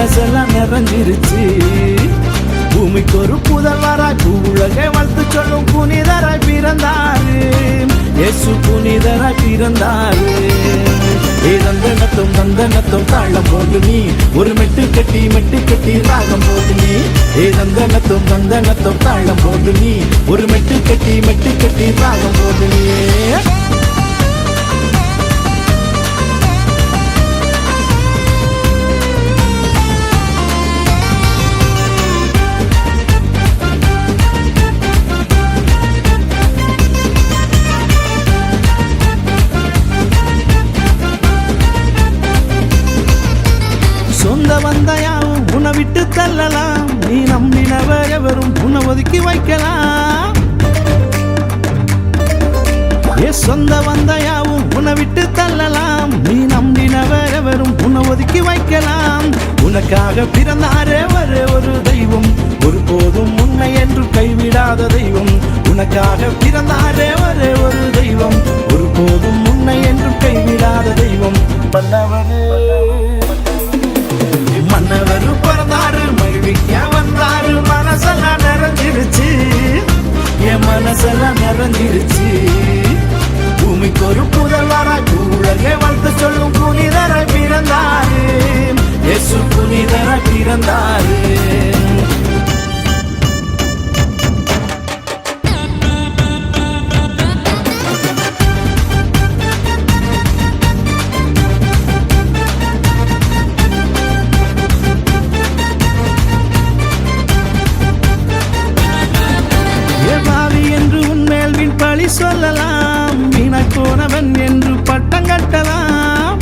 மனசெல்லாம் நிறைஞ்சிருச்சு. பூமிக்கு ஒரு புதல்வராய் பூவுலகை வாழ்த்து சொல்லும் புனிதராய் பிறந்தாரு. இயேசு புனிதராய் பிறந்தாரு. தந்தனத்தும் தாளம் போடு நீ ஒரு மெட்டு கட்டி ராகம் போடு நீ. தந்தனத்தும் தாளம் போடு நீ ஒரு மெட்டு கட்டி ராகம் போடு நீ. சொந்த வந்தாயாவும் உன்னை விட்டு தள்ளலாம். நீ நம்பினவர் எவரும் உன்னை ஒதுக்கி வைக்கலாம். சொந்த வந்தாயாவும் உன்னை விட்டு தள்ளலாம். நீ நம்பினவர் எவரும் உன்னை ஒதுக்கி வைக்கலாம். உனக்காக பிறந்தாரே ஒரே ஒரு தெய்வம், ஒரு போதும் உன்னை என்று கைவிடாத தெய்வம். உனக்காக பிறந்தாரே ஒரே ஒரு தெய்வம், ஒரு போதும் உன்னை என்று கைவிடாத தெய்வம். மன்னவரு பிறந்தாரு, மகிழ்விக்க வந்தாரு. மனசெல்லாம் நிறைஞ்சிருச்சு, என் மனசெல்லாம் நிறைஞ்சிருச்சு. பூமிக்கு ஒரு புதல்வராய் பூவுலகை வாழ்த்து சொல்லும் புனிதராய் பிறந்தாரு. இயேசு புனிதராய் பிறந்தாரு. பழி சொல்லலாம், வீணாய் போனவன் என்று பட்டம் கட்டலாம்.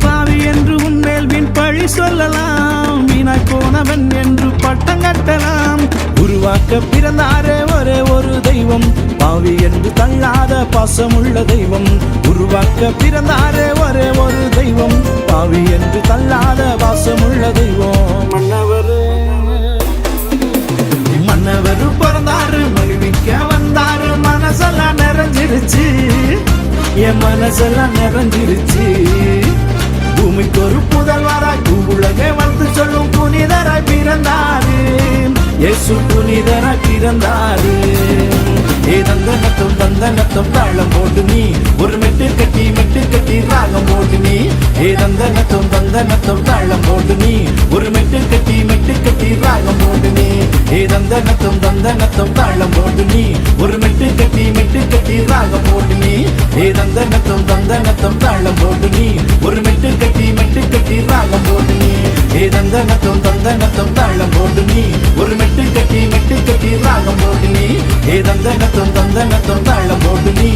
பாவி என்று உன்மேல் வீண் பழி சொல்லலாம், வீணாய் போனவன் என்று பட்டம் கட்டலாம். உருவாக்க பிறந்தாரே ஒரே ஒரு தெய்வம், பாவி என்று தள்ளாத பாசமுள்ள தெய்வம். உருவாக்க பிறந்தாரே ஒரே ஒரு தெய்வம், பாவி என்று தள்ளாத பாசமுள்ள தெய்வம். மன்னவரு பிறந்தாரு, மகிழ்விக்க வந்தாரு. மனசெல்லாம் நிறைஞ்சிருச்சு, என் மனசெல்லாம் நிறைஞ்சிருச்சு. பூமிக்கு ஒரு புதல்வராய் பூவுலகை வாழ்த்து சொல்லும் புனிதராய் பிறந்தாரு. இயேசு புனிதராய் பிறந்தாரு. தந்தனத்தும் தாளம் போட்டு நீ ஒரு மெட்டு கட்டி ராகம் போட்டு நீ. தந்தனத்தும் தாளம் போட்டு நீ ஒரு மெட்டு கட்டி ராகம் போட்டு நீ. தந்தனத்தும் தாளம் போட்டு நீ ஒரு மெட்டு கட்டி ராகம் போட்டு நீ. தந்தனத்தும் தாளம் போட்டு நீ ஒரு மெட்டு கட்டி ராகம் போட்டு நீ. தந்தனத்தும் தாளம் போட்டு நீ ஒரு மெட்டு கட்டி ராகம் போட்டு நீ. தந்தனத்தும் தாளம் போட்டு நீ